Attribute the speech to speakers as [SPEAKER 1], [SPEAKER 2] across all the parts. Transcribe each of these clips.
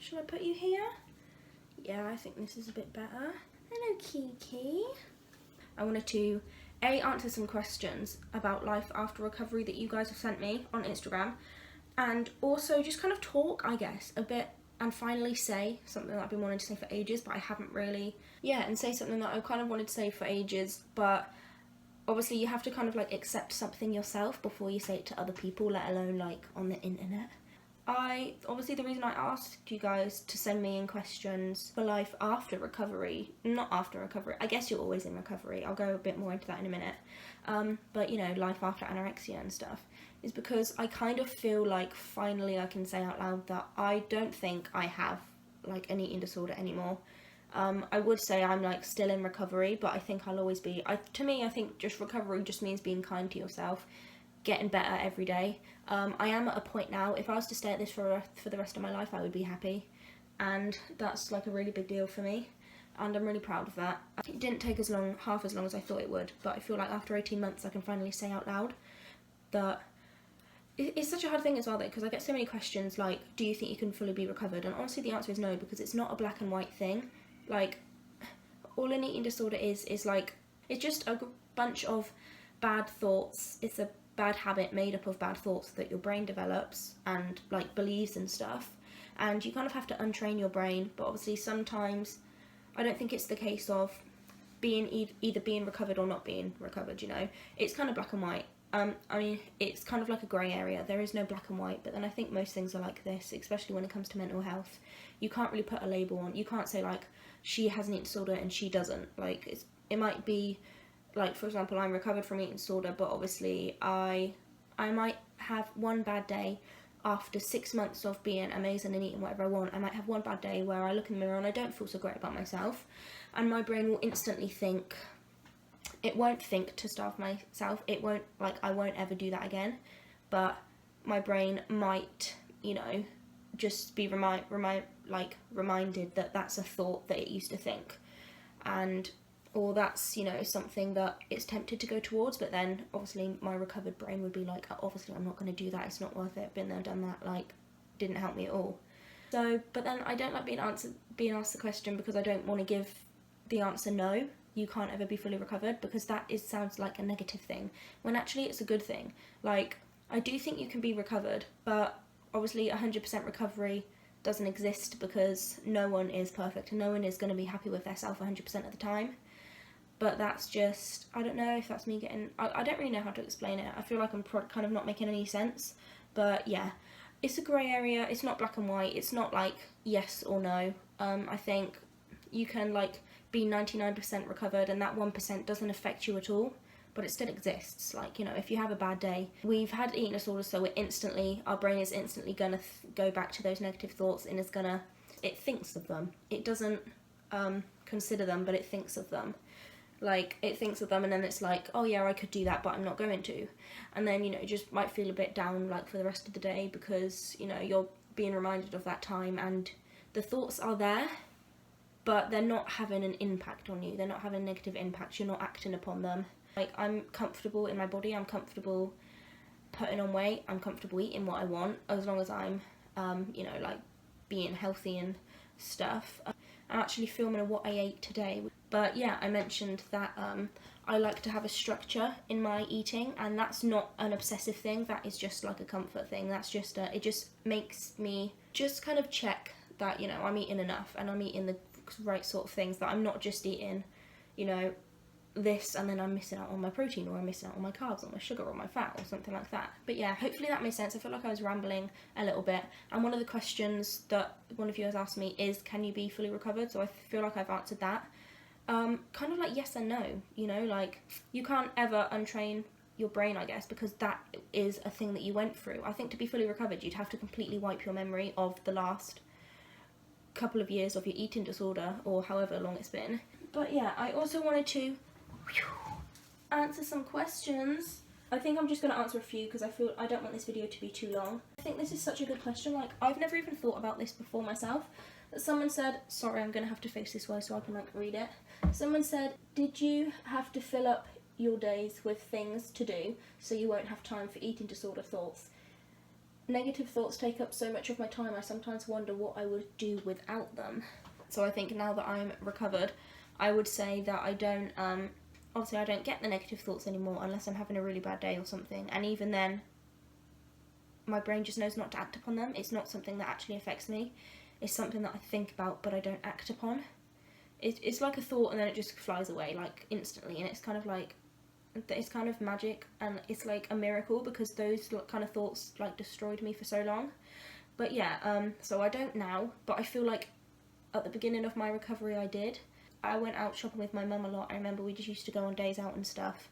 [SPEAKER 1] Shall I put you here? Yeah, I think this is a bit better. Hello, Kiki. I wanted to answer some questions about life after recovery that you guys have sent me on Instagram, and also just kind of talk, I guess, a bit, and finally say something that I've been wanting to say for ages, but I haven't really, and say something that I kind of wanted to say for ages, but obviously you have to kind of like accept something yourself before you say it to other people, let alone like on the internet. Obviously the reason I asked you guys to send me in questions for life after recovery, not after recovery, I guess you're always in recovery, I'll go a bit more into that in a minute, but you know, life after anorexia and stuff, is because I kind of feel like finally I can say out loud that I don't think I have like an eating disorder anymore. I would say I'm like still in recovery, but I think I'll always be, to me I think just recovery just means being kind to yourself, getting better every day. I am at a point now, if I was to stay at this for the rest of my life, I would be happy, and that's like a really big deal for me, and I'm really proud of that. It didn't take half as long as I thought it would, but I feel like after 18 months I can finally say out loud that it's such a hard thing as well though, because I get so many questions like, do you think you can fully be recovered? And honestly the answer is no, because it's not a black and white thing. Like, all an eating disorder is like, it's just a bunch of bad thoughts. It's a bad habit made up of bad thoughts that your brain develops and like believes and stuff, and you kind of have to untrain your brain. But obviously sometimes I don't think it's the case of being either being recovered or not being recovered, you know, it's kind of black and white. I mean, it's kind of like a grey area. There is no black and white, but then I think most things are like this, especially when it comes to mental health. You can't really put a label on. You can't say like, she has an eating disorder and she doesn't. Like, it might be like, for example, I'm recovered from eating disorder, but obviously I might have one bad day after 6 months of being amazing and eating whatever I want. I might have one bad day where I look in the mirror and I don't feel so great about myself, and my brain will instantly think, it won't think to starve myself, it won't, like, I won't ever do that again, but my brain might, you know, just be reminded that that's a thought that it used to think, and or that's, you know, something that it's tempted to go towards, but then obviously my recovered brain would be like, obviously I'm not going to do that, it's not worth it, been there, done that, like, didn't help me at all. So, but then I don't like being asked the question, because I don't want to give the answer no, you can't ever be fully recovered, because that sounds like a negative thing, when actually it's a good thing. Like, I do think you can be recovered, but obviously 100% recovery doesn't exist, because no one is perfect and no one is going to be happy with themselves 100% of the time. But that's just, I don't know if that's me getting, I don't really know how to explain it. I feel like I'm kind of not making any sense, but yeah, it's a grey area. It's not black and white. It's not like yes or no. I think you can like be 99% recovered and that 1% doesn't affect you at all, but it still exists. Like, you know, if you have a bad day, we've had eating disorders, so our brain is instantly gonna go back to those negative thoughts, and it thinks of them. It doesn't consider them, but it thinks of them. Like, it thinks of them, and then it's like, oh yeah, I could do that, but I'm not going to. And then, you know, you just might feel a bit down, like, for the rest of the day, because, you know, you're being reminded of that time, and the thoughts are there, but they're not having an impact on you. They're not having a negative impact. You're not acting upon them. Like, I'm comfortable in my body. I'm comfortable putting on weight. I'm comfortable eating what I want, as long as I'm, you know, like, being healthy and stuff. I'm actually filming a what I ate today. But yeah, I mentioned that I like to have a structure in my eating, and that's not an obsessive thing, that is just like a comfort thing. That's just, it just makes me just kind of check that, you know, I'm eating enough and I'm eating the right sort of things, that I'm not just eating, you know, this and then I'm missing out on my protein, or I'm missing out on my carbs or my sugar or my fat or something like that. But yeah, hopefully that made sense. I feel like I was rambling a little bit, and one of the questions that one of you has asked me is, can you be fully recovered? So I feel like I've answered that. Kind of like yes and no, you know, like, you can't ever untrain your brain, I guess, because that is a thing that you went through. I think to be fully recovered, you'd have to completely wipe your memory of the last couple of years of your eating disorder, or however long it's been. But yeah, I also wanted to answer some questions. I think I'm just going to answer a few, because I don't want this video to be too long. I think this is such a good question. Like, I've never even thought about this before myself. That someone said, sorry, I'm going to have to face this way so I can like read it. Someone said, did you have to fill up your days with things to do so you won't have time for eating disorder thoughts? negative thoughts take up so much of my time, I sometimes wonder what I would do without them. So I think now that I'm recovered, I would say that I don't, obviously I don't get the negative thoughts anymore unless I'm having a really bad day or something. And even then, my brain just knows not to act upon them. It's not something that actually affects me. It's something that I think about but I don't act upon. It's like a thought and then it just flies away like instantly, and it's kind of like, it's kind of magic, and it's like a miracle because those kind of thoughts like destroyed me for so long. But yeah, so I don't now, but I feel like at the beginning of my recovery I did. I went out shopping with my mum a lot. I remember we just used to go on days out and stuff.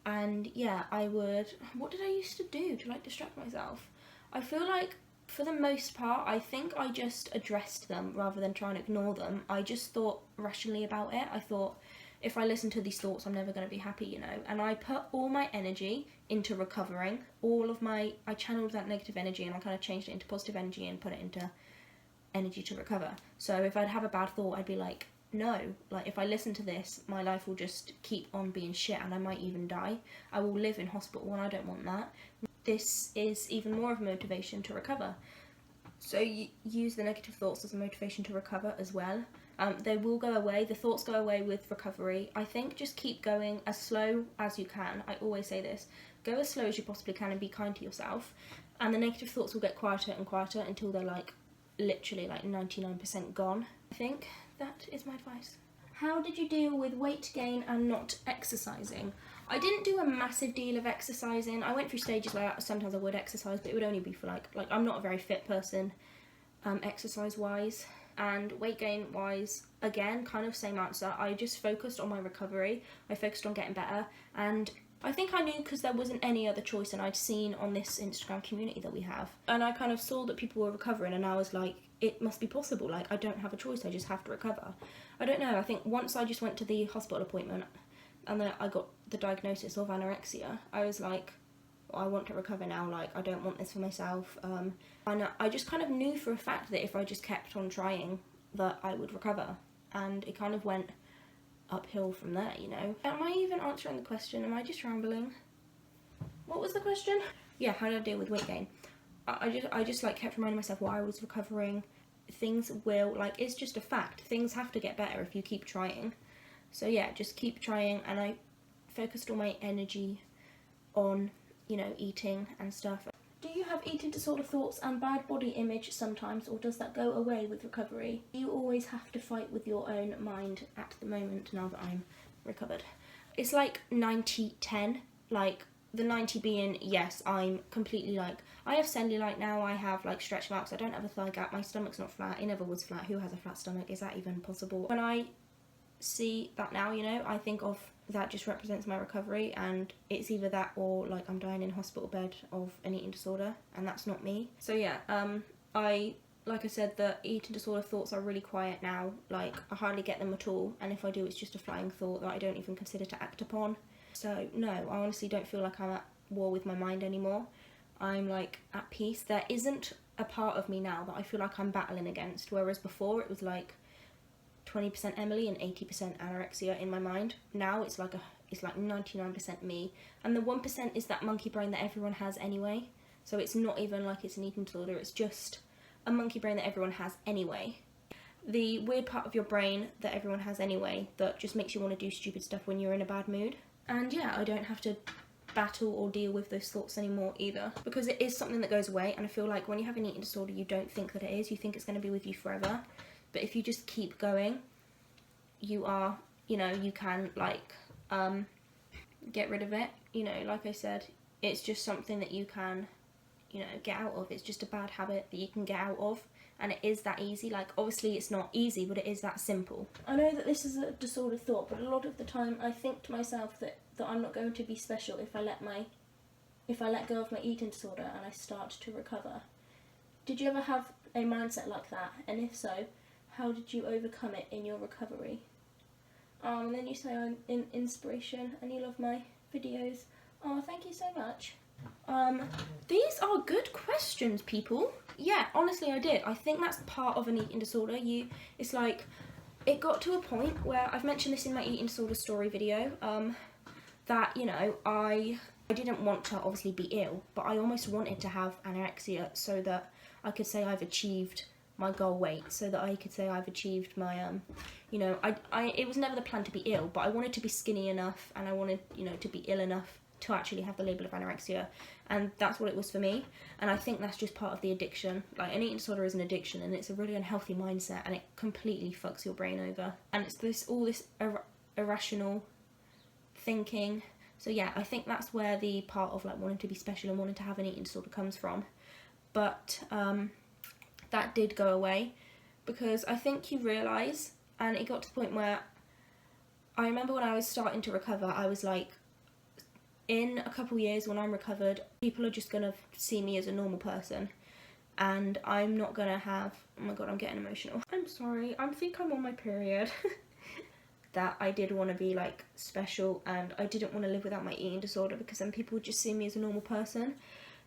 [SPEAKER 1] And yeah, what did I used to do to like distract myself? I feel like for the most part, I think I just addressed them rather than trying to ignore them. I just thought rationally about it. I thought, if I listen to these thoughts, I'm never going to be happy, you know. And I put all my energy into recovering. I channeled that negative energy and I kind of changed it into positive energy and put it into energy to recover. So if I'd have a bad thought, I'd be like, no, like if I listen to this, my life will just keep on being shit and I might even die. I will live in hospital and I don't want that. This is even more of a motivation to recover. So you use the negative thoughts as a motivation to recover as well. They will go away. The thoughts go away with recovery. I think just keep going as slow as you can. I always say this. Go as slow as you possibly can and be kind to yourself. And the negative thoughts will get quieter and quieter until they're like literally like 99% gone. I think that is my advice. How did you deal with weight gain and not exercising? I didn't do a massive deal of exercising. I went through stages where sometimes I would exercise, but it would only be for like I'm not a very fit person, exercise wise. And weight gain wise, again, kind of same answer. I just focused on my recovery. I focused on getting better, and I think I knew because there wasn't any other choice, and I'd seen on this Instagram community that we have, and I kind of saw that people were recovering, and I was like, it must be possible. Like, I don't have a choice. I just have to recover. I don't know. I think once I just went to the hospital appointment and then I got the diagnosis of anorexia, I was like, I want to recover now. Like, I don't want this for myself. And I just kind of knew for a fact that if I just kept on trying, that I would recover. And it kind of went uphill from there, you know. Am I even answering the question? Am I just rambling? What was the question? Yeah, how did I deal with weight gain? I just like kept reminding myself while I was recovering, things will, like, it's just a fact. Things have to get better if you keep trying. So yeah, just keep trying, and I focused all my energy on, you know, eating and stuff. Do you have eating disorder thoughts and bad body image sometimes, or does that go away with recovery? Do you always have to fight with your own mind at the moment now that I'm recovered? It's like 90-10, like the 90 being, yes, I'm completely like, I have cellulite now, I have like stretch marks, I don't have a thigh gap, my stomach's not flat, it never was flat. Who has a flat stomach? Is that even possible? When I see that now, you know, I think of that just represents my recovery, and it's either that or like I'm dying in a hospital bed of an eating disorder, and that's not me. So yeah, like I said, the eating disorder thoughts are really quiet now. Like, I hardly get them at all, and if I do, it's just a flying thought that I don't even consider to act upon. So no, I honestly don't feel like I'm at war with my mind anymore. I'm like at peace. There isn't a part of me now that I feel like I'm battling against, whereas before it was like 20% Emily and 80% anorexia in my mind. Now it's like 99% me, and the 1% is that monkey brain that everyone has anyway. So it's not even like it's an eating disorder, it's just a monkey brain that everyone has anyway. The weird part of your brain that everyone has anyway that just makes you want to do stupid stuff when you're in a bad mood. And yeah, I don't have to battle or deal with those thoughts anymore either, because it is something that goes away, and I feel like when you have an eating disorder you don't think that it is, you think it's going to be with you forever. But if you just keep going, you are, you know, you can like get rid of it. You know, like I said, it's just something that you can, you know, get out of. It's just a bad habit that you can get out of, and it is that easy. Like, obviously it's not easy, but it is that simple. I know that this is a disordered thought, but a lot of the time I think to myself that I'm not going to be special if I let go of my eating disorder and I start to recover. Did you ever have a mindset like that? And if so, how did you overcome it in your recovery? And then you say I'm in inspiration and you love my videos. Oh, thank you so much. These are good questions, people. Yeah, honestly I did. I think that's part of an eating disorder. It's like, it got to a point where, I've mentioned this in my eating disorder story video, that, you know, I I didn't want to obviously be ill, but I almost wanted to have anorexia so that I could say I've achieved my goal weight, so that I could say I've achieved my, you know, it was never the plan to be ill, but I wanted to be skinny enough, and I wanted, you know, to be ill enough to actually have the label of anorexia, and that's what it was for me. And I think that's just part of the addiction. Like, an eating disorder is an addiction, and it's a really unhealthy mindset, and it completely fucks your brain over, and it's all this irrational thinking. So yeah, I think that's where the part of like wanting to be special and wanting to have an eating disorder comes from. But that did go away, because I think you realise, and it got to the point where I remember when I was starting to recover, I was like, in a couple years when I'm recovered, people are just going to see me as a normal person, and I'm not going to have, oh my god, I'm getting emotional. I'm sorry, I think I'm on my period. That I did want to be like special, and I didn't want to live without my eating disorder, because then people would just see me as a normal person.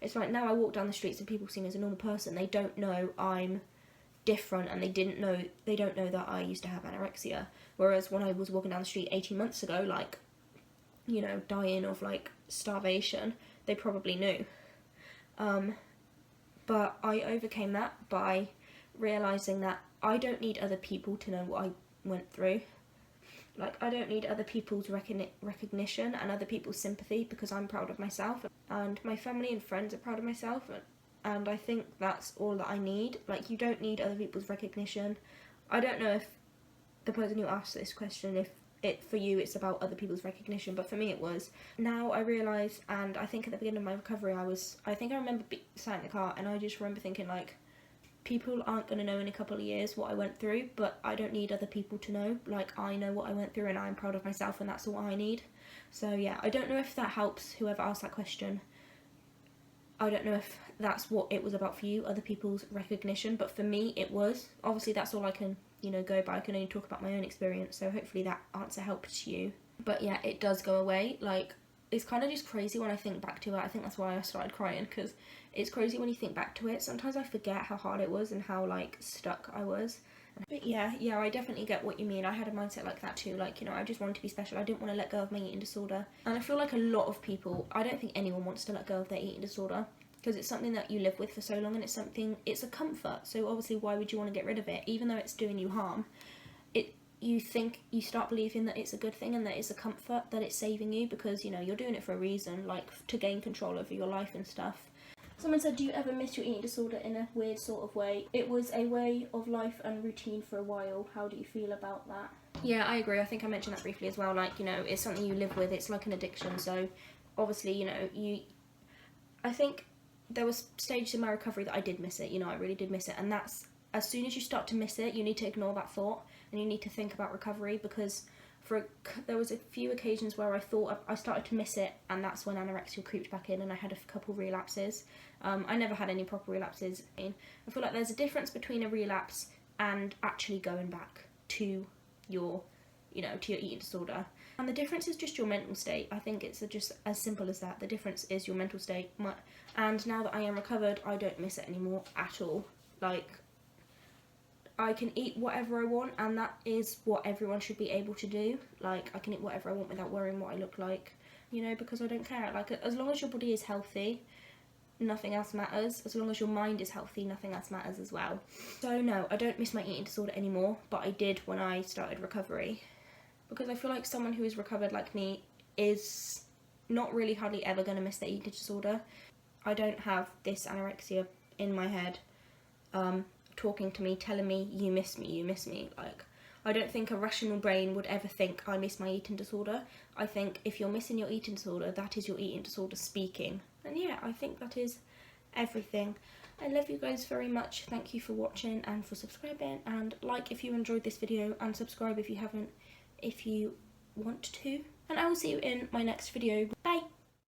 [SPEAKER 1] It's like now I walk down the streets and people see me as a normal person. They don't know I'm different, and they don't know that I used to have anorexia. Whereas when I was walking down the street 18 months ago, like, you know, dying of like starvation, they probably knew. But I overcame that by realising that I don't need other people to know what I went through. Like, I don't need other people's recognition and other people's sympathy, because I'm proud of myself, and my family and friends are proud of myself, and I think that's all that I need. Like, you don't need other people's recognition. I don't know if the person who asked this question, if for you it's about other people's recognition, but for me it was. Now I realise, and I think at the beginning of my recovery I think I remember sat in the car, and I just remember thinking, like, people aren't going to know in a couple of years what I went through, but I don't need other people to know. Like, I know what I went through, and I'm proud of myself, and that's all I need. So yeah, I don't know if that helps whoever asked that question. I don't know if that's what it was about for you, other people's recognition, but for me it was. Obviously that's all I can, you know, go by. I can only talk about my own experience, so hopefully that answer helps you. But yeah, it does go away. Like, it's kind of just crazy when I think back to it. I think that's why I started crying, because it's crazy when you think back to it. Sometimes I forget how hard it was and how, like, stuck I was. But yeah, I definitely get what you mean. I had a mindset like that too. Like, you know, I just wanted to be special. I didn't want to let go of my eating disorder. And I feel like a lot of people, I don't think anyone wants to let go of their eating disorder, because it's something that you live with for so long, and it's a comfort. So obviously, why would you want to get rid of it? Even though it's doing you harm, you start believing that it's a good thing, and that it's a comfort, that it's saving you, because, you know, you're doing it for a reason, like to gain control over your life and stuff. Someone said, do you ever miss your eating disorder in a weird sort of way? It was a way of life and routine for a while. How do you feel about that? Yeah, I agree. I think I mentioned that briefly as well. Like, you know, it's something you live with. It's like an addiction. So obviously, you know, I think there was stages in my recovery that I did miss it. You know, I really did miss it. And that's, as soon as you start to miss it, you need to ignore that thought, and you need to think about recovery, because there was a few occasions where I thought I started to miss it, and that's when anorexia creeped back in, and I had a couple relapses. I never had any proper relapses. I feel like there's a difference between a relapse and actually going back to your eating disorder. And the difference is just your mental state. I think it's just as simple as that. The difference is your mental state. And now that I am recovered, I don't miss it anymore at all. Like, I can eat whatever I want, and that is what everyone should be able to do. Like, I can eat whatever I want without worrying what I look like, you know, because I don't care. Like, as long as your body is healthy, nothing else matters. As long as your mind is healthy, nothing else matters as well. So no, I don't miss my eating disorder anymore, but I did when I started recovery. Because I feel like someone who is recovered like me is not really hardly ever going to miss their eating disorder. I don't have this anorexia in my head talking to me, telling me, you miss me. Like, I don't think a rational brain would ever think I miss my eating disorder. I think if you're missing your eating disorder, that is your eating disorder speaking. And yeah, I think that is everything. I love you guys very much. Thank you for watching and for subscribing, and like if you enjoyed this video, and subscribe if you haven't, if you want to. And I will see you in my next video. Bye!